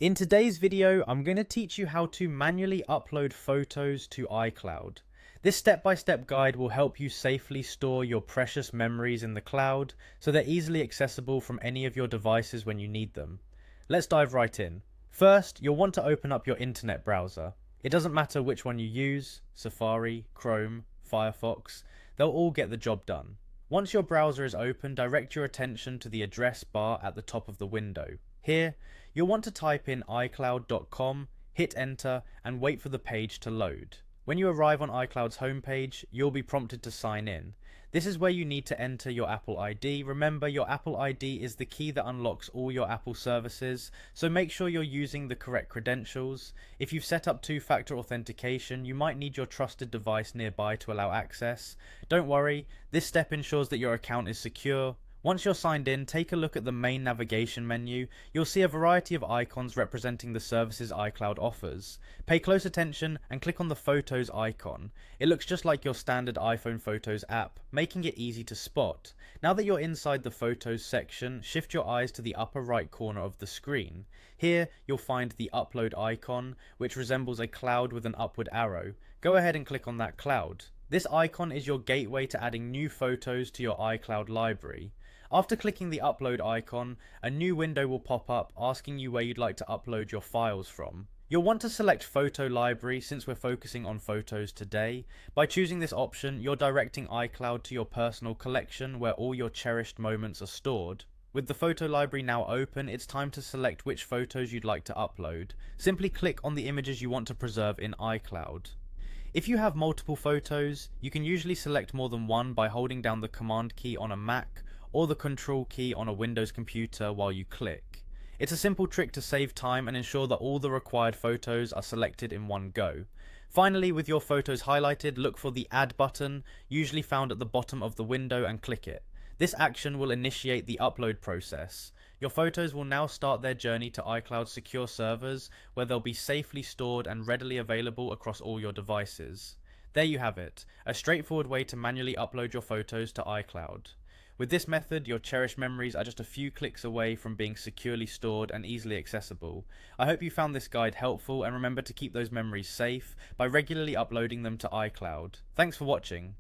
In today's video, I'm going to teach you how to manually upload photos to iCloud. This step-by-step guide will help you safely store your precious memories in the cloud so they're easily accessible from any of your devices when you need them. Let's dive right in. First, you'll want to open up your internet browser. It doesn't matter which one you use, Safari, Chrome, Firefox, they'll all get the job done. Once your browser is open, direct your attention to the address bar at the top of the window. Here, you'll want to type in icloud.com, hit enter, and wait for the page to load. When you arrive on iCloud's homepage, you'll be prompted to sign in. This is where you need to enter your Apple ID. Remember, your Apple ID is the key that unlocks all your Apple services, so make sure you're using the correct credentials. If you've set up two-factor authentication, you might need your trusted device nearby to allow access. Don't worry, this step ensures that your account is secure. Once you're signed in, take a look at the main navigation menu. You'll see a variety of icons representing the services iCloud offers. Pay close attention and click on the Photos icon. It looks just like your standard iPhone Photos app, making it easy to spot. Now that you're inside the Photos section, shift your eyes to the upper right corner of the screen. Here, you'll find the Upload icon, which resembles a cloud with an upward arrow. Go ahead and click on that cloud. This icon is your gateway to adding new photos to your iCloud library. After clicking the upload icon, a new window will pop up asking you where you'd like to upload your files from. You'll want to select Photo Library since we're focusing on photos today. By choosing this option, you're directing iCloud to your personal collection where all your cherished moments are stored. With the photo library now open, it's time to select which photos you'd like to upload. Simply click on the images you want to preserve in iCloud. If you have multiple photos, you can usually select more than one by holding down the Command key on a Mac or the Control key on a Windows computer while you click. It's a simple trick to save time and ensure that all the required photos are selected in one go. Finally, with your photos highlighted, look for the Add button, usually found at the bottom of the window, and click it. This action will initiate the upload process. Your photos will now start their journey to iCloud's secure servers, where they'll be safely stored and readily available across all your devices. There you have it, a straightforward way to manually upload your photos to iCloud. With this method, your cherished memories are just a few clicks away from being securely stored and easily accessible. I hope you found this guide helpful, and remember to keep those memories safe by regularly uploading them to iCloud. Thanks for watching.